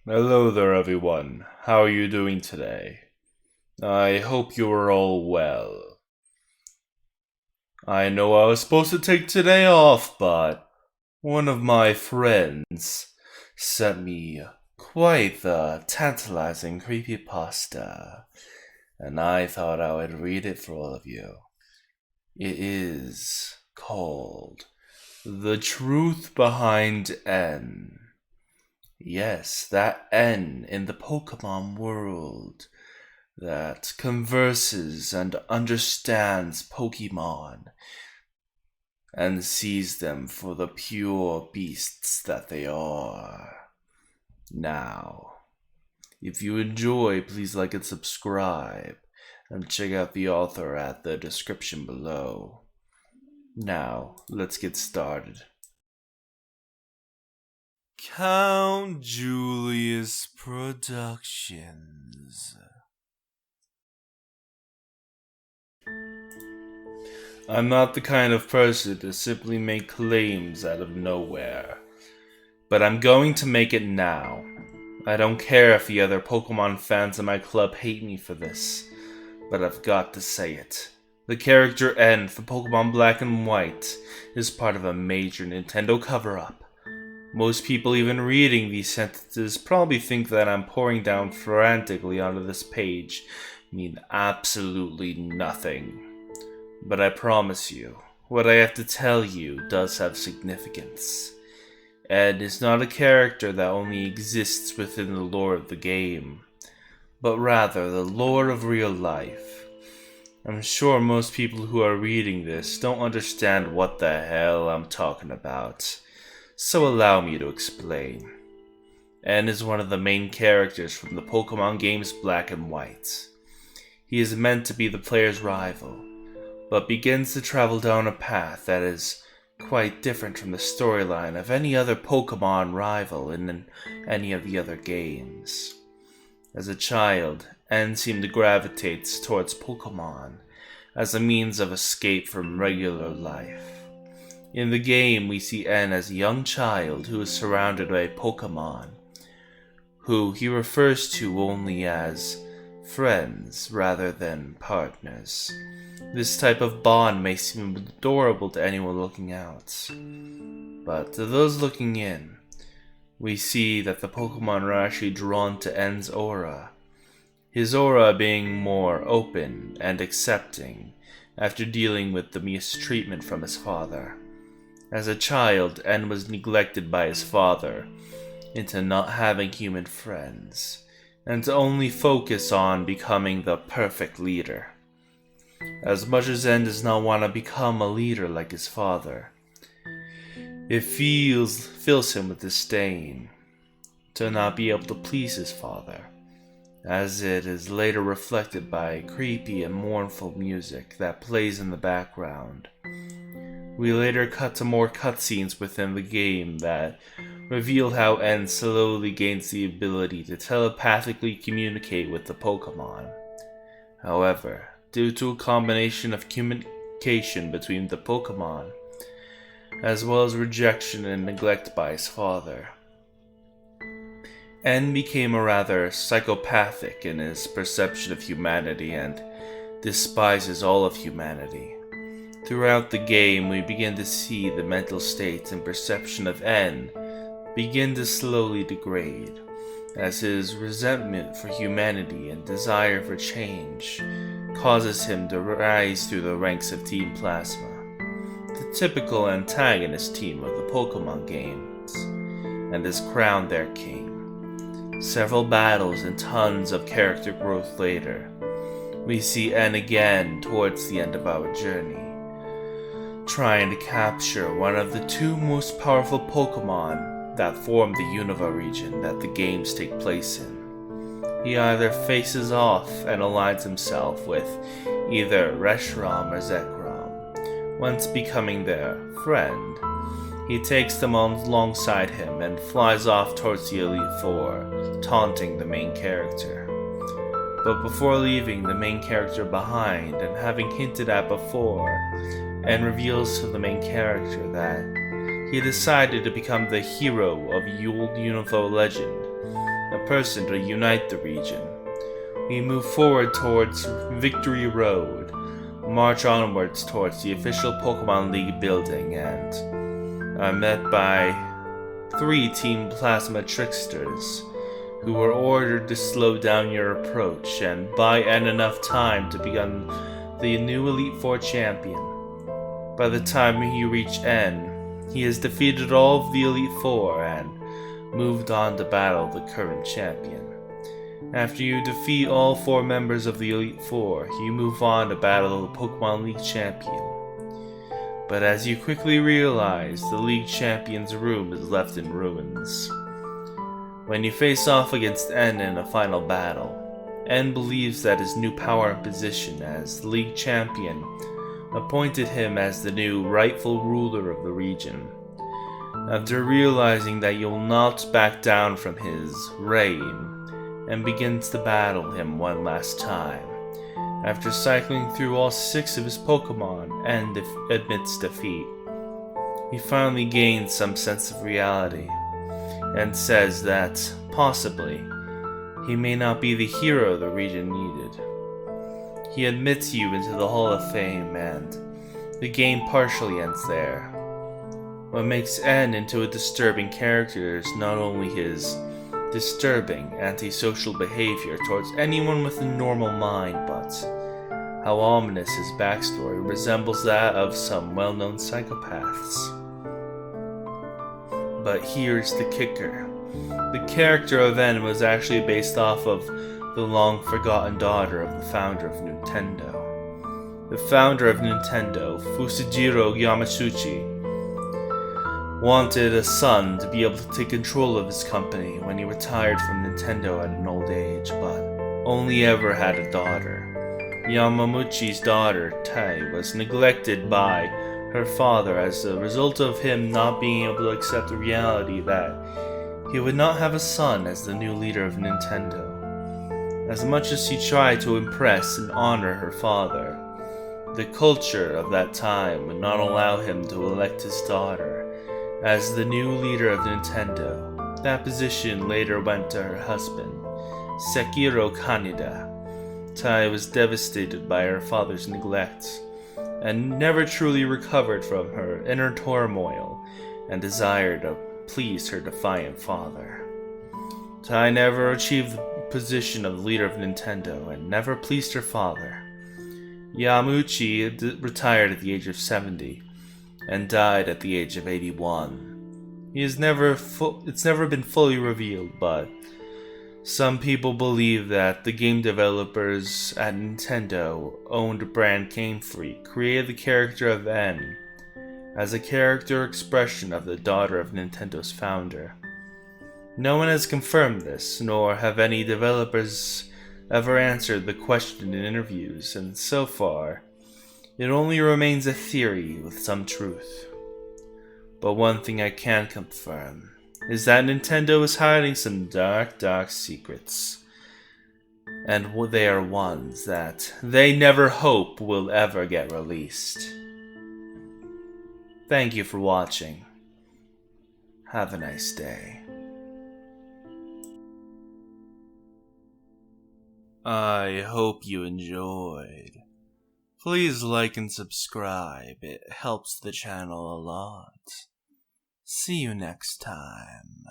Hello there, everyone. How are you doing today? I hope you are all well. I know I was supposed to take today off, but one of my friends sent me quite the tantalizing creepypasta, and I thought I would read it for all of you. It is called The Truth Behind N. Yes, that N in the Pokemon world that converses and understands Pokemon and sees them for the pure beasts that they are. Now, if you enjoy, please like and subscribe, and check out the author at the description below. Now, let's get started. Count Julius Productions. I'm not the kind of person to simply make claims out of nowhere, but I'm going to make it now. I don't care if the other Pokemon fans in my club hate me for this, but I've got to say it. The character N for Pokemon Black and White is part of a major Nintendo cover-up. Most people even reading these sentences probably think that I'm pouring down frantically onto this page mean absolutely nothing. But I promise you, what I have to tell you does have significance. Ed is not a character that only exists within the lore of the game, but rather the lore of real life. I'm sure most people who are reading this don't understand what the hell I'm talking about, so allow me to explain. N is one of the main characters from the Pokemon games Black and White. He is meant to be the player's rival, but begins to travel down a path that is quite different from the storyline of any other Pokemon rival in any of the other games. As a child, N seemed to gravitate towards Pokemon as a means of escape from regular life. In the game, we see N as a young child who is surrounded by Pokemon, who he refers to only as friends rather than partners. This type of bond may seem adorable to anyone looking out, but to those looking in, we see that the Pokemon are actually drawn to N's aura, his aura being more open and accepting after dealing with the mistreatment from his father. As a child, N was neglected by his father into not having human friends, and to only focus on becoming the perfect leader. As much as N does not want to become a leader like his father, it fills him with disdain to not be able to please his father, as it is later reflected by creepy and mournful music that plays in the background. We later cut to more cutscenes within the game that reveal how N slowly gains the ability to telepathically communicate with the Pokemon. However, due to a combination of communication between the Pokemon, as well as rejection and neglect by his father, N became a rather psychopathic in his perception of humanity and despises all of humanity. Throughout the game, we begin to see the mental state and perception of N begin to slowly degrade, as his resentment for humanity and desire for change causes him to rise through the ranks of Team Plasma, the typical antagonist team of the Pokemon games, and is crowned their king. Several battles and tons of character growth later, we see N again towards the end of our journey, trying to capture one of the two most powerful Pokemon that form the Unova region that the games take place in. He either faces off and aligns himself with either Reshiram or Zekrom. Once becoming their friend, he takes them alongside him and flies off towards the Elite Four, taunting the main character. But before leaving the main character behind, and having hinted at before, and reveals to the main character that he decided to become the hero of old Unova legend, a person to unite the region. We move forward towards Victory Road, march onwards towards the official Pokemon League building, and are met by 3 Team Plasma Tricksters, who were ordered to slow down your approach and buy N enough time to become the new Elite Four champion. By the time you reach N, he has defeated all of the Elite Four and moved on to battle the current champion. After you defeat all 4 members of the Elite Four, you move on to battle the Pokemon League champion. But as you quickly realize, the League champion's room is left in ruins. When you face off against N in a final battle, N believes that his new power and position as the League champion appointed him as the new rightful ruler of the region. After realizing that you'll not back down from his reign, and begins to battle him one last time. After cycling through all 6 of his Pokemon and admits defeat, he finally gains some sense of reality and says that, possibly, he may not be the hero the region needed. He admits you into the Hall of Fame, and the game partially ends there. What makes N into a disturbing character is not only his disturbing, antisocial behavior towards anyone with a normal mind, but how ominous his backstory resembles that of some well-known psychopaths. But here's the kicker. The character of N was actually based off of the long-forgotten daughter of the founder of Nintendo. The founder of Nintendo, Fusajiro Yamauchi, wanted a son to be able to take control of his company when he retired from Nintendo at an old age, but only ever had a daughter. Yamauchi's daughter, Tai, was neglected by her father as a result of him not being able to accept the reality that he would not have a son as the new leader of Nintendo. As much as he tried to impress and honor her father, the culture of that time would not allow him to elect his daughter as the new leader of Nintendo. That position later went to her husband, Sekiro Kaneda. Tai was devastated by her father's neglect and never truly recovered from her inner turmoil and desire to please her defiant father. Tai never achieved the position of the leader of Nintendo and never pleased her father. Yamauchi retired at the age of 70 and died at the age of 81. It's never been fully revealed, but some people believe that the game developers at Nintendo owned brand Game Freak created the character of N as a character expression of the daughter of Nintendo's founder. No one has confirmed this, nor have any developers ever answered the question in interviews, and so far, it only remains a theory with some truth. But one thing I can confirm is that Nintendo is hiding some dark secrets. And they are ones that they never hope will ever get released. Thank you for watching. Have a nice day. I hope you enjoyed. Please like and subscribe, it helps the channel a lot. See you next time.